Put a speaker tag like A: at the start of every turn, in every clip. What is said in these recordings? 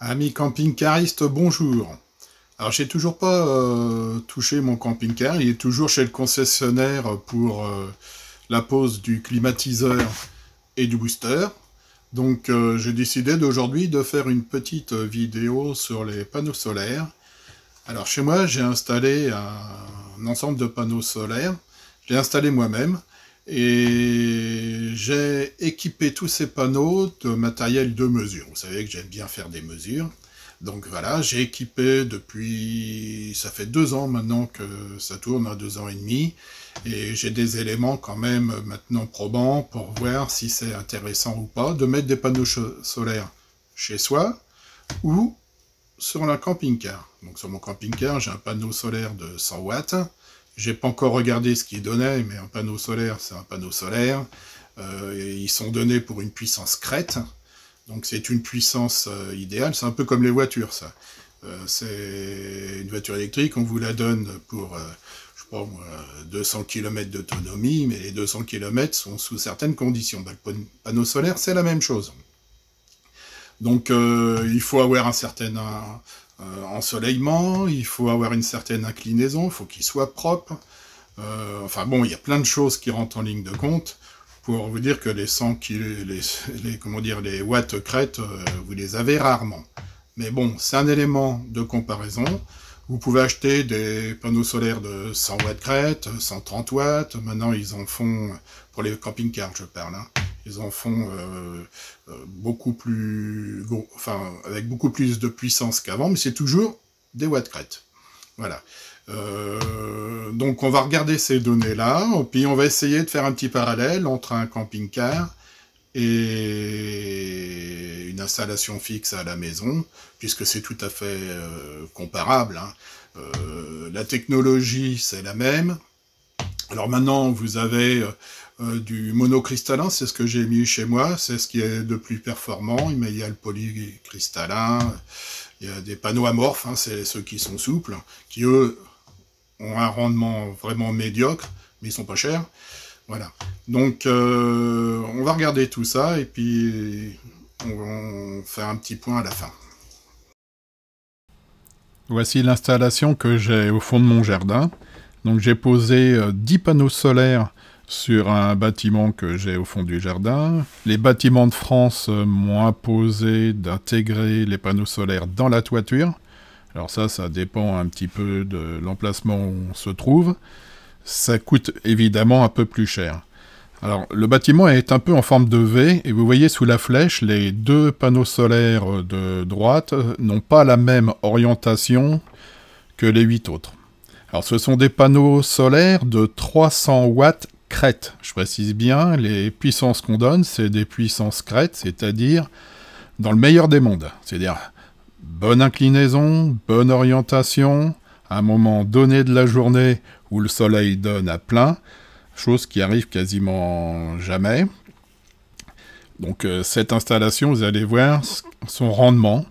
A: Amis camping-caristes, bonjour. Alors j'ai toujours pas touché mon camping-car, il est toujours chez le concessionnaire pour la pose du climatiseur et du booster. Donc j'ai décidé d'aujourd'hui de faire une petite vidéo sur les panneaux solaires. Alors chez moi j'ai installé un ensemble de panneaux solaires, je l'ai installé moi-même et j'ai équipé tous ces panneaux de matériel de mesure. Vous savez que j'aime bien faire des mesures. Donc voilà, j'ai équipé depuis, ça fait 2 ans maintenant que ça tourne, 2 ans et demi, et j'ai des éléments quand même maintenant probants pour voir si c'est intéressant ou pas de mettre des panneaux solaires chez soi ou sur un camping-car. Donc sur mon camping-car, j'ai un panneau solaire de 100 watts. J'ai pas encore regardé ce qu'il donnait, mais un panneau solaire, c'est un panneau solaire. Et ils sont donnés pour une puissance crête. Donc c'est une puissance idéale, c'est un peu comme les voitures ça. C'est une voiture électrique, on vous la donne pour, je sais pas moi, 200 km d'autonomie, mais les 200 km sont sous certaines conditions. Ben, le panneau solaire, c'est la même chose. Donc il faut avoir un certain ensoleillement, il faut avoir une certaine inclinaison, il faut qu'il soit propre. Enfin bon, il y a plein de choses qui rentrent en ligne de compte pour vous dire que les 100 les watts crête, vous les avez rarement. Mais bon, c'est un élément de comparaison. Vous pouvez acheter des panneaux solaires de 100 watts crête, 130 watts. Maintenant, ils en font, pour les camping-cars, je parle, hein, ils en font beaucoup plus, enfin, avec beaucoup plus de puissance qu'avant, mais c'est toujours des watts crête. Voilà. Donc on va regarder ces données-là, puis on va essayer de faire un petit parallèle entre un camping-car et une installation fixe à la maison, puisque c'est tout à fait comparable, hein. La technologie, c'est la même. Alors maintenant, vous avez du monocristallin, c'est ce que j'ai mis chez moi, c'est ce qui est de plus performant, mais il y a le polycristallin, il y a des panneaux amorphes, hein, c'est ceux qui sont souples, qui eux ont un rendement vraiment médiocre, mais ils sont pas chers. Voilà. Donc on va regarder tout ça et puis on va faire un petit point à la fin.
B: Voici l'installation que j'ai au fond de mon jardin. Donc j'ai posé 10 panneaux solaires sur un bâtiment que j'ai au fond du jardin. Les bâtiments de France m'ont imposé d'intégrer les panneaux solaires dans la toiture. Alors ça dépend un petit peu de l'emplacement où on se trouve. Ça coûte évidemment un peu plus cher. Alors le bâtiment est un peu en forme de V, et vous voyez sous la flèche, les 2 panneaux solaires de droite n'ont pas la même orientation que les 8 autres. Alors ce sont des panneaux solaires de 300 watts crête. Je précise bien, les puissances qu'on donne, c'est des puissances crête, c'est-à-dire dans le meilleur des mondes. C'est-à-dire bonne inclinaison, bonne orientation, à un moment donné de la journée où le soleil donne à plein, chose qui arrive quasiment jamais. Donc cette installation, vous allez voir son rendement.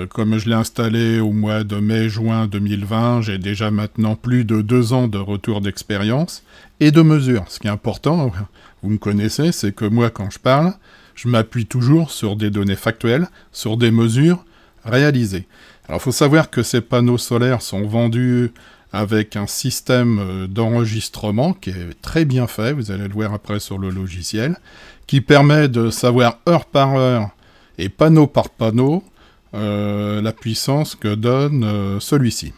B: Comme je l'ai installé au mois de mai-juin 2020, j'ai déjà maintenant plus de 2 ans de retour d'expérience et de mesure. Ce qui est important, vous me connaissez, c'est que moi, quand je parle, je m'appuie toujours sur des données factuelles, sur des mesures réalisées. Alors, il faut savoir que ces panneaux solaires sont vendus avec un système d'enregistrement qui est très bien fait, vous allez le voir après sur le logiciel, qui permet de savoir heure par heure et panneau par panneau la puissance que donne celui-ci.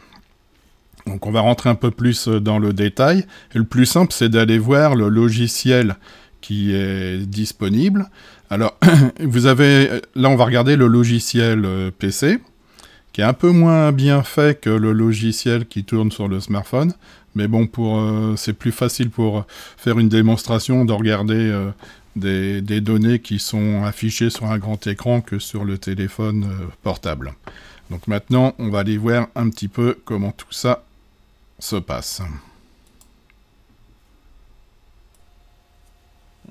B: Donc on va rentrer un peu plus dans le détail. Et le plus simple, c'est d'aller voir le logiciel qui est disponible. Alors, vous avez, là on va regarder le logiciel PC, qui est un peu moins bien fait que le logiciel qui tourne sur le smartphone. Mais bon, c'est plus facile pour faire une démonstration de regarder des données qui sont affichées sur un grand écran que sur le téléphone portable. Donc maintenant, on va aller voir un petit peu comment tout ça se passe.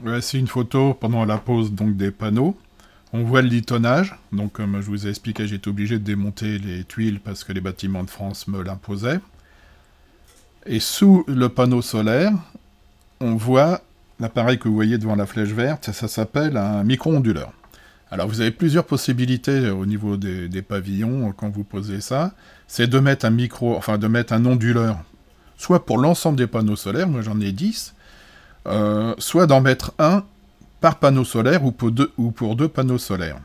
B: Voici une photo pendant la pose donc, des panneaux. On voit le litonnage. Donc comme je vous ai expliqué, j'ai été obligé de démonter les tuiles parce que les bâtiments de France me l'imposaient. Et sous le panneau solaire, on voit l'appareil que vous voyez devant la flèche verte, ça s'appelle un micro-onduleur. Alors vous avez plusieurs possibilités au niveau des pavillons quand vous posez ça. C'est de mettre de mettre un onduleur, soit pour l'ensemble des panneaux solaires, moi j'en ai 10, soit d'en mettre un par panneau solaire ou pour deux panneaux solaires.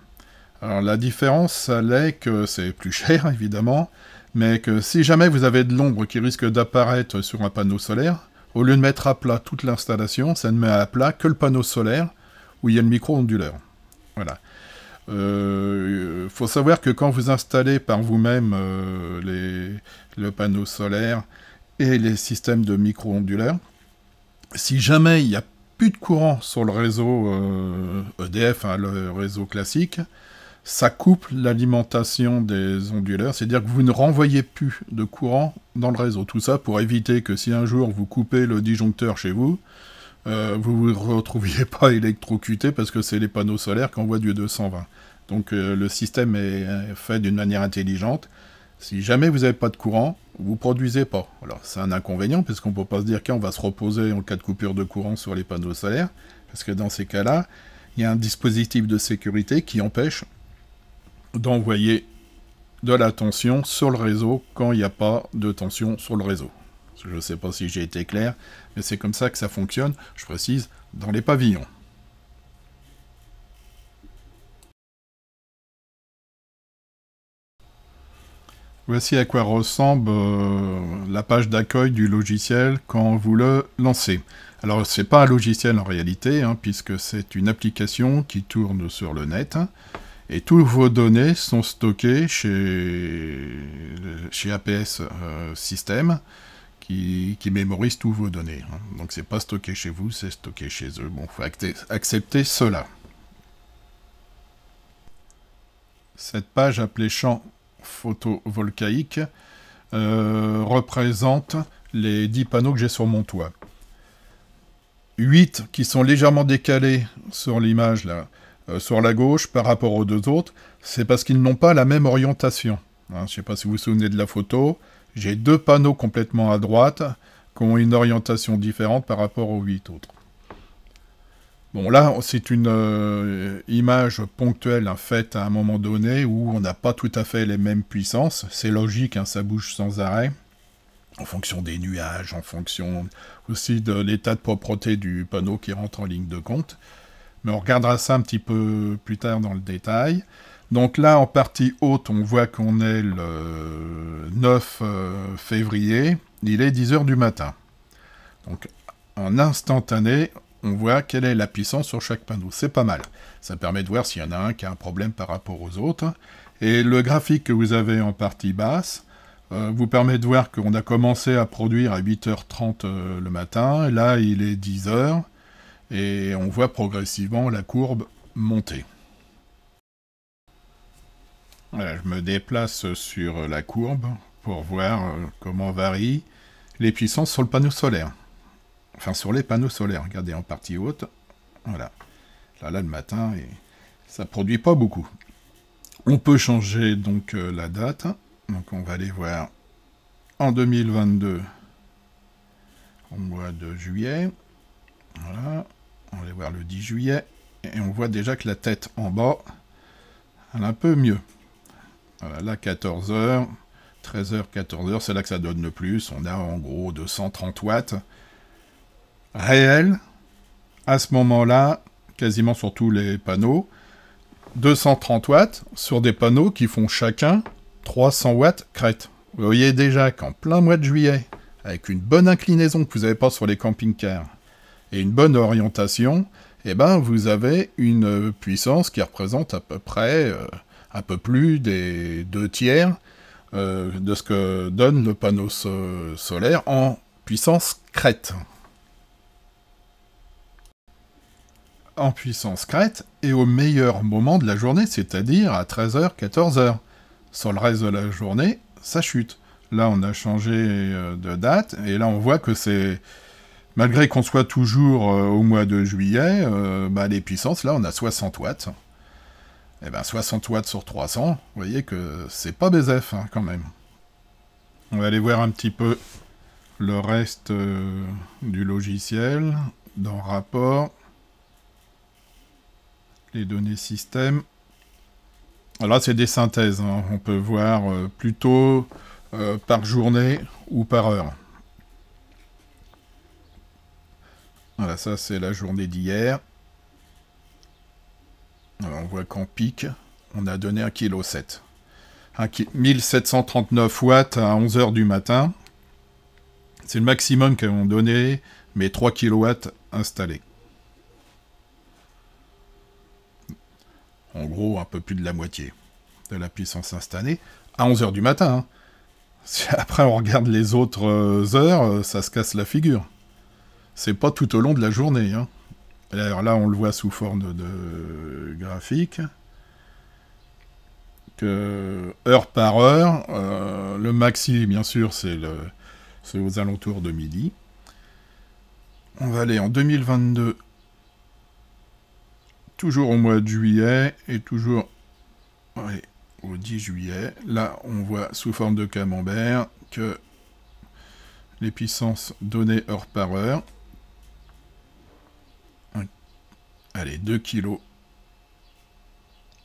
B: Alors la différence, ça l'est que c'est plus cher, évidemment, mais que si jamais vous avez de l'ombre qui risque d'apparaître sur un panneau solaire, au lieu de mettre à plat toute l'installation, ça ne met à plat que le panneau solaire où il y a le micro-onduleur. Voilà. Faut savoir que quand vous installez par vous-même le panneau solaire et les systèmes de micro-onduleurs, si jamais il n'y a plus de courant sur le réseau EDF, hein, le réseau classique, ça coupe l'alimentation des onduleurs, c'est-à-dire que vous ne renvoyez plus de courant dans le réseau. Tout ça pour éviter que si un jour vous coupez le disjoncteur chez vous, vous ne vous retrouviez pas électrocuté parce que c'est les panneaux solaires qui envoient du 220. Donc le système est fait d'une manière intelligente. Si jamais vous n'avez pas de courant, vous ne produisez pas. Alors c'est un inconvénient parce qu'on ne peut pas se dire qu'on va se reposer en cas de coupure de courant sur les panneaux solaires, parce que dans ces cas-là, il y a un dispositif de sécurité qui empêche d'envoyer de la tension sur le réseau quand il n'y a pas de tension sur le réseau. Je ne sais pas si j'ai été clair, mais c'est comme ça que ça fonctionne, je précise, dans les pavillons. Voici à quoi ressemble la page d'accueil du logiciel quand vous le lancez. Alors, ce n'est pas un logiciel en réalité, hein, puisque c'est une application qui tourne sur le net, hein, et toutes vos données sont stockées chez APS System, qui mémorise toutes vos données. Hein. Donc c'est pas stocké chez vous, c'est stocké chez eux. Bon, il faut accepter cela. Cette page appelée champ photovoltaïque représente les 10 panneaux que j'ai sur mon toit. 8 qui sont légèrement décalés sur l'image là, sur la gauche par rapport aux deux autres, c'est parce qu'ils n'ont pas la même orientation. Hein, je ne sais pas si vous vous souvenez de la photo. J'ai 2 panneaux complètement à droite qui ont une orientation différente par rapport aux 8 autres. Bon, là, c'est une image ponctuelle, hein, faite à un moment donné où on n'a pas tout à fait les mêmes puissances. C'est logique, hein, ça bouge sans arrêt, en fonction des nuages, en fonction aussi de l'état de propreté du panneau qui rentre en ligne de compte. Mais on regardera ça un petit peu plus tard dans le détail. Donc là, en partie haute, on voit qu'on est le 9 février, il est 10 h du matin. Donc en instantané, on voit quelle est la puissance sur chaque panneau. C'est pas mal. Ça permet de voir s'il y en a un qui a un problème par rapport aux autres. Et le graphique que vous avez en partie basse vous permet de voir qu'on a commencé à produire à 8h30 le matin. Là, il est 10 h. Et on voit progressivement la courbe monter. Voilà, je me déplace sur la courbe pour voir comment varient les puissances sur le panneau solaire. Enfin, sur les panneaux solaires. Regardez, en partie haute. Voilà. Là, le matin, et ça ne produit pas beaucoup. On peut changer donc la date. Donc, on va aller voir en 2022, au mois de juillet. Voilà. On va aller voir le 10 juillet. Et on voit déjà que la tête en bas, elle est un peu mieux. Voilà, là, 14 h, 13 h, 14 h, c'est là que ça donne le plus. On a en gros 230 watts réels, à ce moment-là, quasiment sur tous les panneaux. 230 watts sur des panneaux qui font chacun 300 watts crête. Vous voyez déjà qu'en plein mois de juillet, avec une bonne inclinaison que vous n'avez pas sur les camping-cars, et une bonne orientation, eh ben, vous avez une puissance qui représente à peu près un peu plus des 2/3 de ce que donne le panneau solaire en puissance crête. En puissance crête et au meilleur moment de la journée, c'est-à-dire à 13 h, 14 h. Sur le reste de la journée, ça chute. Là, on a changé de date, et là, on voit que c'est... Malgré qu'on soit toujours au mois de juillet, les puissances, là, on a 60 watts. Et bien, 60 watts sur 300, vous voyez que c'est pas BZF, hein, quand même. On va aller voir un petit peu le reste du logiciel, dans rapport, les données système. Alors là, c'est des synthèses, hein. On peut voir plutôt par journée ou par heure. Voilà, ça c'est la journée d'hier. On voit qu'en pic, on a donné 1,7 kg. 1739 watts à 11 h du matin. C'est le maximum qu'ont donné mes 3 kW installés. En gros, un peu plus de la moitié de la puissance installée à 11 h du matin. Hein. Si après on regarde les autres heures, ça se casse la figure. C'est pas tout au long de la journée. Hein. Alors là, on le voit sous forme de graphique. Que heure par heure, le maxi, bien sûr, c'est aux alentours de midi. On va aller en 2022, toujours au mois de juillet, et toujours au 10 juillet. Là, on voit sous forme de camembert que les puissances données heure par heure. Allez, 2 kg.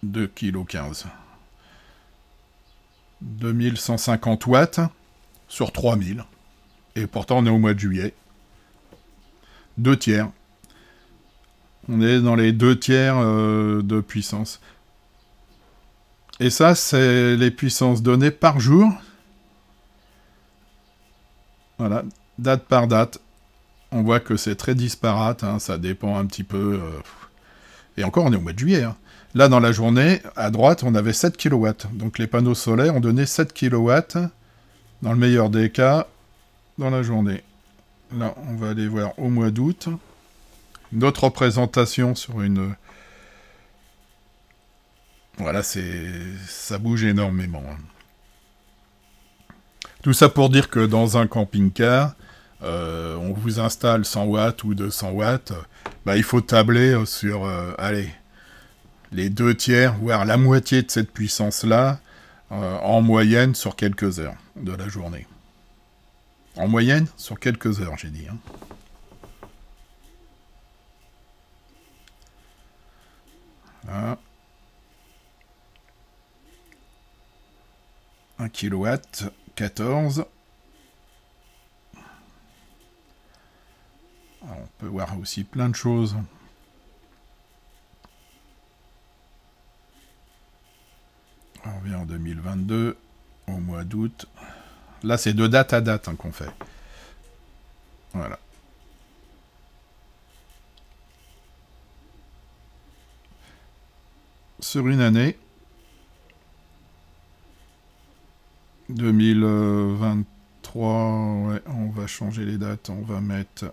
B: 2 kg 15. 2150 watts sur 3000. Et pourtant, on est au mois de juillet. 2 tiers. On est dans les 2 tiers de puissance. Et ça, c'est les puissances données par jour. Voilà, date par date. On voit que c'est très disparate, hein, ça dépend un petit peu. Et encore, on est au mois de juillet. Hein. Là, dans la journée, à droite, on avait 7 kW. Donc les panneaux solaires ont donné 7 kW, dans le meilleur des cas, dans la journée. Là, on va aller voir au mois d'août. Une autre représentation sur une... Voilà, ça bouge énormément. Hein. Tout ça pour dire que dans un camping-car, on vous installe 100 watts ou 200 watts, bah, il faut tabler sur, allez, les 2 tiers, voire la moitié de cette puissance-là, en moyenne sur quelques heures de la journée. En moyenne, sur quelques heures, j'ai dit. Hein. Voilà. 1 kW, 14. Alors, on peut voir aussi plein de choses. On revient en 2022, au mois d'août. Là, c'est de date à date hein, qu'on fait. Voilà. Sur une année, 2023, ouais, on va changer les dates, on va mettre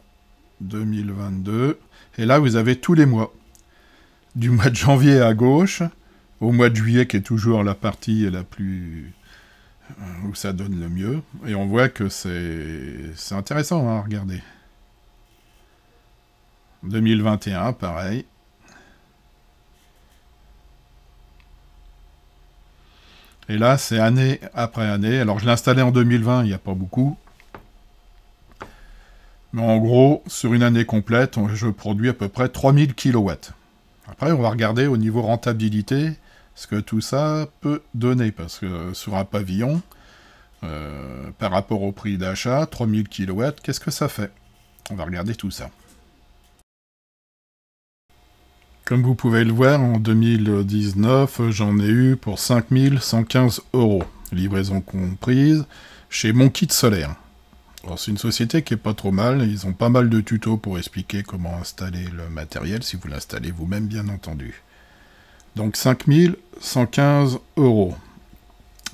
B: 2022. Et là, vous avez tous les mois. Du mois de janvier à gauche, au mois de juillet, qui est toujours la partie la plus... où ça donne le mieux. Et on voit que c'est intéressant hein, à regarder. 2021, pareil. Et là, c'est année après année. Alors, je l'ai installé en 2020, il n'y a pas beaucoup. Mais en gros, sur une année complète, je produis à peu près 3000 kW. Après, on va regarder au niveau rentabilité ce que tout ça peut donner. Parce que sur un pavillon, par rapport au prix d'achat, 3000 kW, qu'est-ce que ça fait? On va regarder tout ça. Comme vous pouvez le voir, en 2019, j'en ai eu pour 5115 €, livraison comprise, chez Mon Kit Solaire. C'est une société qui est pas trop mal, ils ont pas mal de tutos pour expliquer comment installer le matériel, si vous l'installez vous-même bien entendu. Donc 5115 €.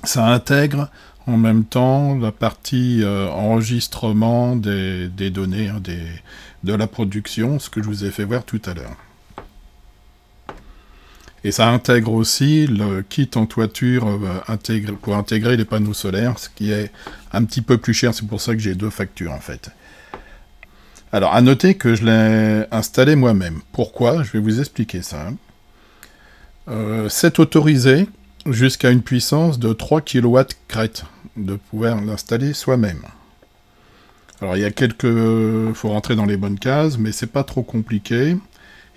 B: Ça intègre en même temps la partie enregistrement des données, hein, de la production, ce que je vous ai fait voir tout à l'heure. Et ça intègre aussi le kit en toiture pour intégrer les panneaux solaires, ce qui est un petit peu plus cher, c'est pour ça que j'ai 2 factures en fait. Alors, à noter que je l'ai installé moi-même. Pourquoi? Je vais vous expliquer ça. C'est autorisé jusqu'à une puissance de 3 kW crête, de pouvoir l'installer soi-même. Alors, il y a faut rentrer dans les bonnes cases, mais c'est pas trop compliqué.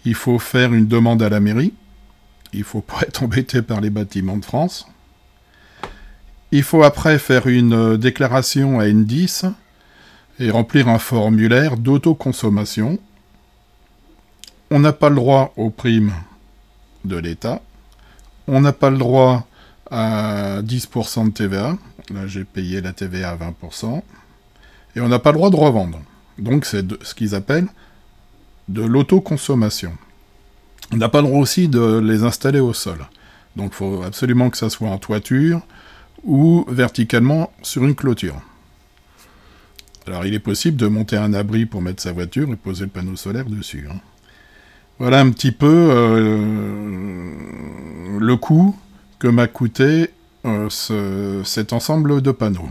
B: Il faut faire une demande à la mairie. il faut pas être embêté par les bâtiments de France. Il faut après faire une déclaration à N10 et remplir un formulaire d'autoconsommation. On n'a pas le droit aux primes de l'État. On n'a pas le droit à 10% de TVA. Là, j'ai payé la TVA à 20%. Et on n'a pas le droit de revendre. Donc, c'est ce qu'ils appellent de l'autoconsommation. On n'a pas le droit aussi de les installer au sol. Donc, il faut absolument que ça soit en toiture ou verticalement sur une clôture. Alors, il est possible de monter un abri pour mettre sa voiture et poser le panneau solaire dessus. Voilà un petit peu le coût que m'a coûté cet ensemble de panneaux.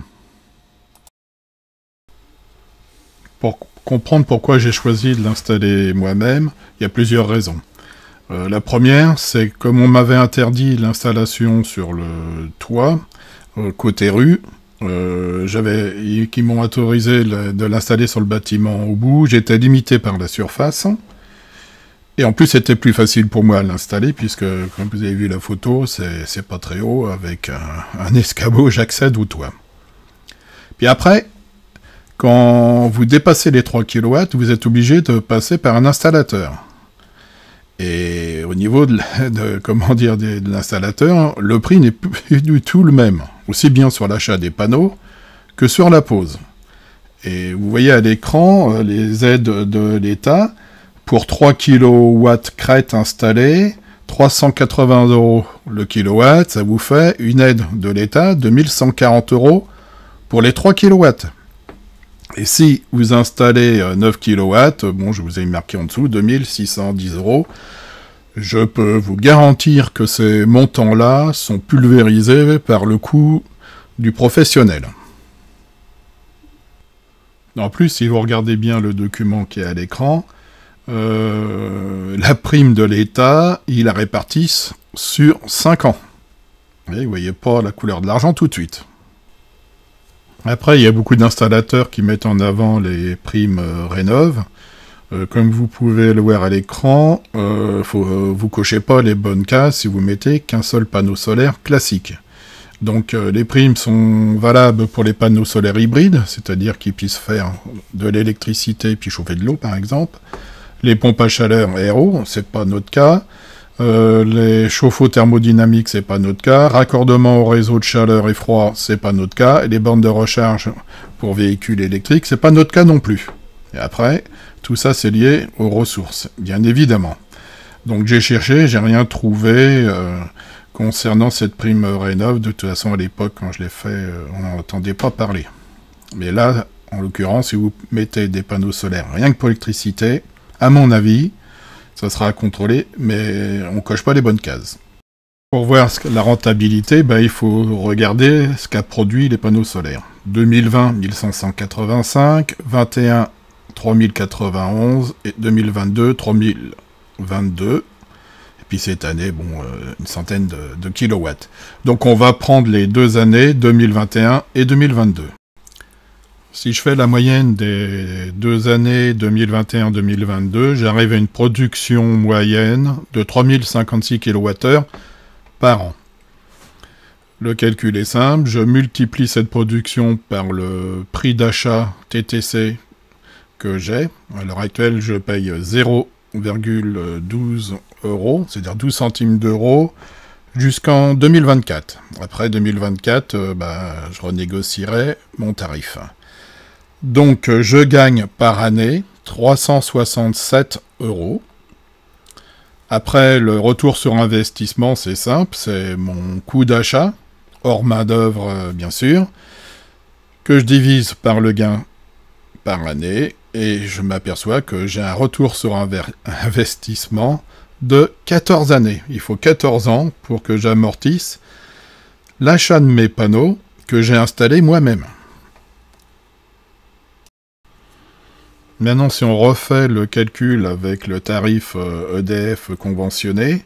B: Pour comprendre pourquoi j'ai choisi de l'installer moi-même, il y a plusieurs raisons. La première, c'est comme on m'avait interdit l'installation sur le toit, côté rue, qui m'ont autorisé de l'installer sur le bâtiment au bout, j'étais limité par la surface. Et en plus, c'était plus facile pour moi à l'installer, puisque, comme vous avez vu la photo, c'est pas très haut, avec un escabeau, j'accède au toit. Puis après, quand vous dépassez les 3 kW, vous êtes obligé de passer par un installateur. Et au niveau de l'installateur, le prix n'est plus du tout le même, aussi bien sur l'achat des panneaux que sur la pose. Et vous voyez à l'écran les aides de l'État. Pour 3 kW crête installée, 380 € le kilowatt, ça vous fait une aide de l'État de 1140 € pour les 3 kW. Et si vous installez 9 kW, bon, je vous ai marqué en dessous, 2610 €, je peux vous garantir que ces montants-là sont pulvérisés par le coût du professionnel. En plus, si vous regardez bien le document qui est à l'écran, la prime de l'État, ils la répartissent sur 5 ans. Vous ne voyez pas la couleur de l'argent tout de suite. Après, il y a beaucoup d'installateurs qui mettent en avant les primes Rénov'. Comme vous pouvez le voir à l'écran, vous cochez pas les bonnes cases si vous mettez qu'un seul panneau solaire classique. Donc les primes sont valables pour les panneaux solaires hybrides, c'est-à-dire qu'ils puissent faire de l'électricité puis chauffer de l'eau par exemple. Les pompes à chaleur aéro, c'est pas notre cas. Les chauffe-eau thermodynamiques, c'est pas notre cas. Raccordement au réseau de chaleur et froid, c'est pas notre cas. Et les bornes de recharge pour véhicules électriques, c'est pas notre cas non plus. Et après, tout ça, c'est lié aux ressources, bien évidemment. Donc j'ai cherché, j'ai rien trouvé concernant cette prime Rénov'. De toute façon, à l'époque, quand je l'ai fait, on n'en entendait pas parler. Mais là, en l'occurrence, si vous mettez des panneaux solaires rien que pour l'électricité, à mon avis, ça sera à contrôler, mais on coche pas les bonnes cases. Pour voir la rentabilité, il faut regarder ce qu'a produit les panneaux solaires. 2020, 1585, 21, 3091, et 2022, 3022. Et puis cette année, une centaine de kilowatts. Donc on va prendre les 2 années, 2021 et 2022. Si je fais la moyenne des 2 années 2021-2022, j'arrive à une production moyenne de 3056 kWh par an. Le calcul est simple, je multiplie cette production par le prix d'achat TTC que j'ai. À l'heure actuelle, je paye 0,12 €, c'est-à-dire 12 centimes d'euros, jusqu'en 2024. Après 2024, je renégocierai mon tarif. Donc, je gagne par année 367 €. Après, le retour sur investissement, c'est simple, c'est mon coût d'achat, hors main-d'œuvre, bien sûr, que je divise par le gain par année, et je m'aperçois que j'ai un retour sur investissement de 14 années. Il faut 14 ans pour que j'amortisse l'achat de mes panneaux que j'ai installés moi-même. Maintenant, si on refait le calcul avec le tarif EDF conventionné,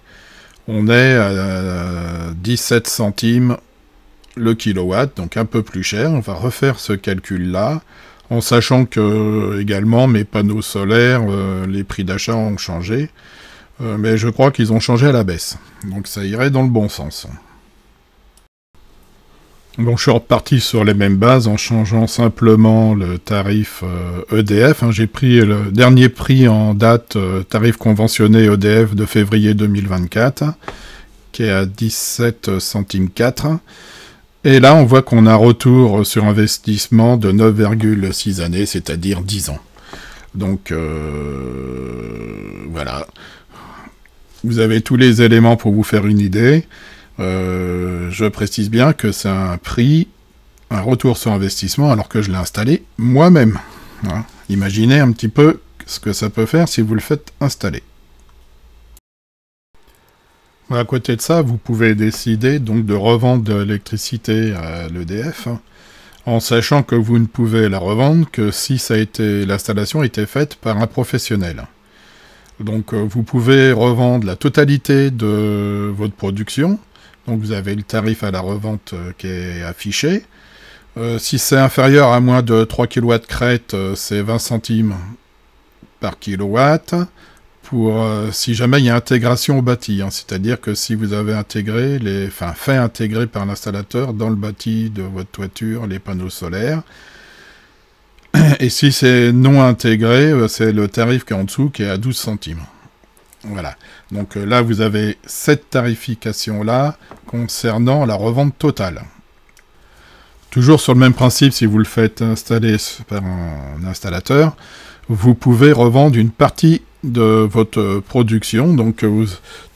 B: on est à 17 centimes le kilowatt, donc un peu plus cher. On va refaire ce calcul-là, en sachant que, également, mes panneaux solaires, les prix d'achat ont changé. mais je crois qu'ils ont changé à la baisse. Donc ça irait dans le bon sens. Donc je suis reparti sur les mêmes bases en changeant simplement le tarif EDF. J'ai pris le dernier prix en date, tarif conventionné EDF de février 2024, qui est à 17 centimes 4. Et là, on voit qu'on a un retour sur investissement de 9,6 années, c'est-à-dire 10 ans. Donc voilà. Vous avez tous les éléments pour vous faire une idée. Je précise bien que c'est un prix, un retour sur investissement, alors que je l'ai installé moi-même. Voilà. Imaginez un petit peu ce que ça peut faire si vous le faites installer. À côté de ça, vous pouvez décider donc de revendre de l'électricité à l'EDF, en sachant que vous ne pouvez la revendre que si l'installation a été faite par un professionnel. Donc vous pouvez revendre la totalité de votre production. Donc vous avez le tarif à la revente qui est affiché. Si c'est inférieur à moins de 3 kW crête, c'est 20 centimes par kilowatt. Pour si jamais il y a intégration au bâti, c'est-à-dire que si vous avez intégré fait intégrer par l'installateur dans le bâti de votre toiture les panneaux solaires. Et si c'est non intégré, c'est le tarif qui est en dessous qui est à 12 centimes. Voilà. Donc là, vous avez cette tarification-là concernant la revente totale. Toujours sur le même principe, si vous le faites installer par un installateur, vous pouvez revendre une partie de votre production. Donc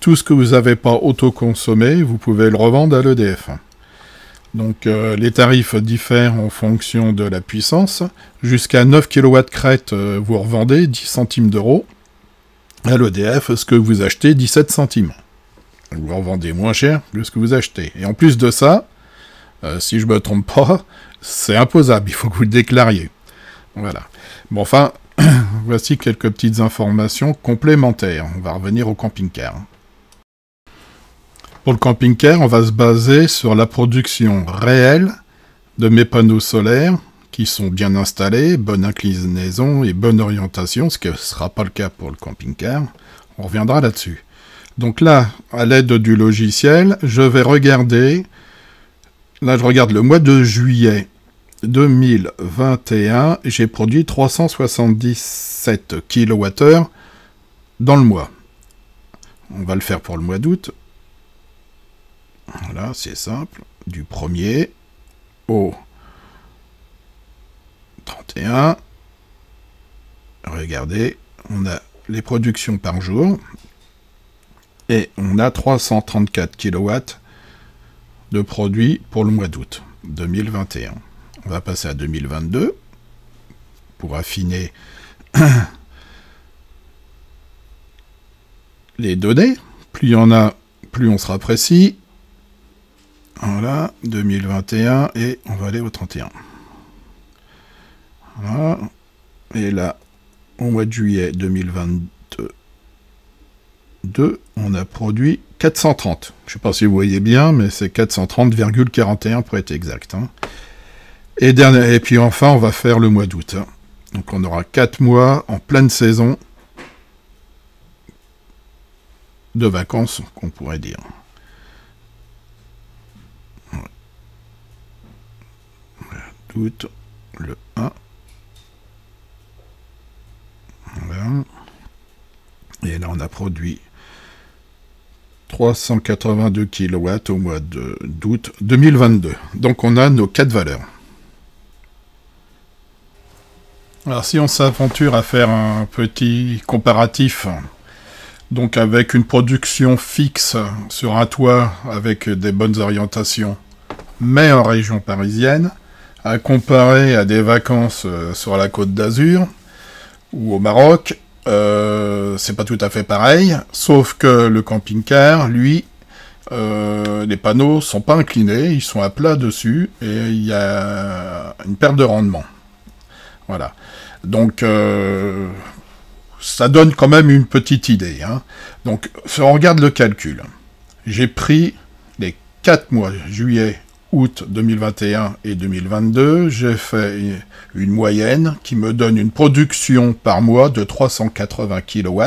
B: tout ce que vous n'avez pas autoconsommé, vous pouvez le revendre à l'EDF. Donc les tarifs diffèrent en fonction de la puissance. Jusqu'à 9 kW crête, vous revendez 10 centimes d'euros. À l'EDF, ce que vous achetez, 17 centimes. Vous revendez moins cher que ce que vous achetez. Et en plus de ça, si je ne me trompe pas, c'est imposable, il faut que vous le déclariez. Voilà. Bon, enfin, voici quelques petites informations complémentaires. On va revenir au camping-car. Pour le camping-car, on va se baser sur la production réelle de mes panneaux solaires, qui sont bien installés, bonne inclinaison et bonne orientation, ce qui ne sera pas le cas pour le camping-car. On reviendra là-dessus. Donc là, à l'aide du logiciel, je vais regarder. Là, je regarde le mois de juillet 2021. J'ai produit 377 kWh dans le mois. On va le faire pour le mois d'août. Voilà, c'est simple. Du 1er au 31. Regardez, on a les productions par jour. Et on a 334 kW de produits pour le mois d'août 2021. On va passer à 2022 pour affiner les données. Plus il y en a, plus on sera précis. Voilà, 2021 et on va aller au 31. Voilà. Et là, au mois de juillet 2022, on a produit 430. Je ne sais pas si vous voyez bien, mais c'est 430,41 pour être exact. Et puis enfin, on va faire le mois d'août. Donc on aura 4 mois en pleine saison de vacances, qu'on pourrait dire. Août, le 1. Voilà. Et là, on a produit 382 kW au mois d'août 2022. Donc, on a nos 4 valeurs. Alors, si on s'aventure à faire un petit comparatif, donc avec une production fixe sur un toit avec des bonnes orientations, mais en région parisienne, à comparer à des vacances sur la Côte d'Azur ou au Maroc, c'est pas tout à fait pareil, sauf que le camping-car, lui, les panneaux sont pas inclinés, ils sont à plat dessus, et il y a une perte de rendement. Voilà. Donc, ça donne quand même une petite idée. Donc, si on regarde le calcul, j'ai pris les 4 mois, juillet, août 2021 et 2022, j'ai fait une moyenne qui me donne une production par mois de 380 kW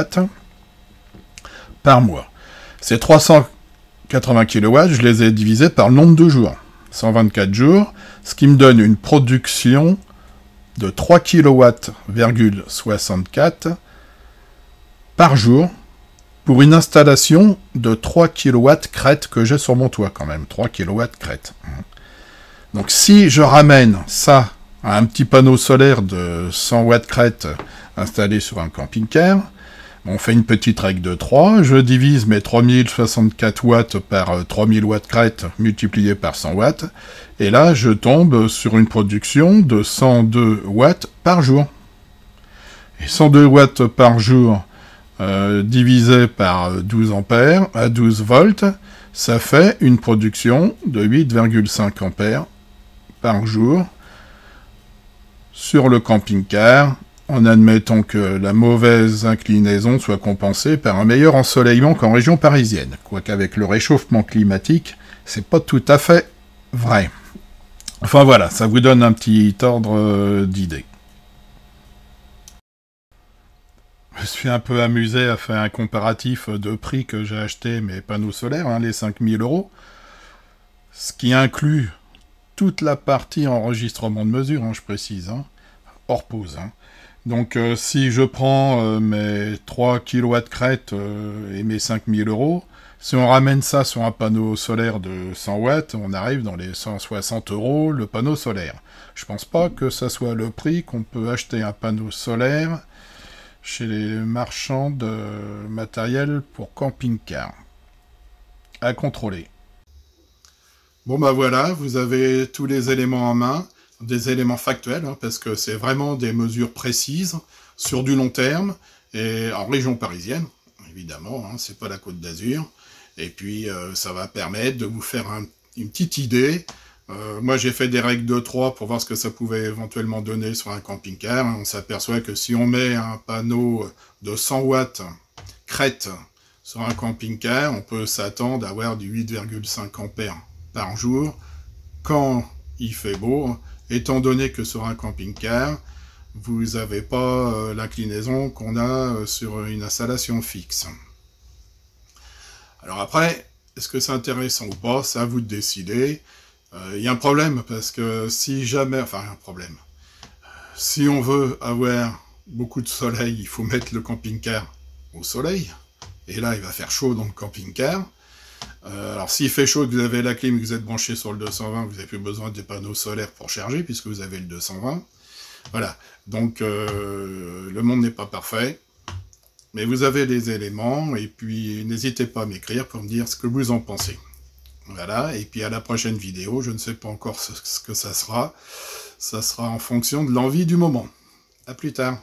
B: par mois. Ces 380 kW, je les ai divisés par le nombre de jours. 124 jours, ce qui me donne une production de 3 kW,64 par jour pour une installation de 3 kW crête que j'ai sur mon toit quand même. 3 kW crête. Donc si je ramène ça à un petit panneau solaire de 100 watts crête installé sur un camping-car, on fait une petite règle de 3, je divise mes 3064 watts par 3000 watts crête multiplié par 100 watts, et là je tombe sur une production de 102 watts par jour. Et 102 watts par jour divisé par 12 ampères à 12 volts, ça fait une production de 8,5 ampères par jour sur le camping-car, en admettant que la mauvaise inclinaison soit compensée par un meilleur ensoleillement qu'en région parisienne. Quoique avec le réchauffement climatique, c'est pas tout à fait vrai. Enfin voilà, ça vous donne un petit ordre d'idée. Je suis un peu amusé à faire un comparatif de prix que j'ai acheté mes panneaux solaires, les 5000 €, ce qui inclut toute la partie enregistrement de mesure, je précise, hors pause. Donc si je prends mes 3 kW crête et mes 5000 €, si on ramène ça sur un panneau solaire de 100 watts, on arrive dans les 160 € le panneau solaire. Je pense pas que ça soit le prix qu'on peut acheter un panneau solaire chez les marchands de matériel pour camping-car. À contrôler.
A: Bon bah voilà, vous avez tous les éléments en main, des éléments factuels, parce que c'est vraiment des mesures précises, sur du long terme, et en région parisienne, évidemment, c'est pas la Côte d'Azur, et puis ça va permettre de vous faire une petite idée. Moi j'ai fait des règles de 3 pour voir ce que ça pouvait éventuellement donner sur un camping-car. On s'aperçoit que si on met un panneau de 100 watts crête sur un camping-car, on peut s'attendre à avoir du 8,5 ampères par jour quand il fait beau, étant donné que sur un camping-car, vous n'avez pas l'inclinaison qu'on a sur une installation fixe. Alors après, est-ce que c'est intéressant ou pas? C'est à vous de décider. Il y a un problème, parce que si jamais... Enfin, un problème. Si on veut avoir beaucoup de soleil, il faut mettre le camping-car au soleil. Et là, il va faire chaud dans le camping-car. Alors, s'il fait chaud, que vous avez la clim, que vous êtes branché sur le 220, vous n'avez plus besoin des panneaux solaires pour charger, puisque vous avez le 220. Voilà. Donc, le monde n'est pas parfait. Mais vous avez les éléments, et puis n'hésitez pas à m'écrire pour me dire ce que vous en pensez. Voilà, et puis à la prochaine vidéo, je ne sais pas encore ce que ça sera. Ça sera en fonction de l'envie du moment. À plus tard.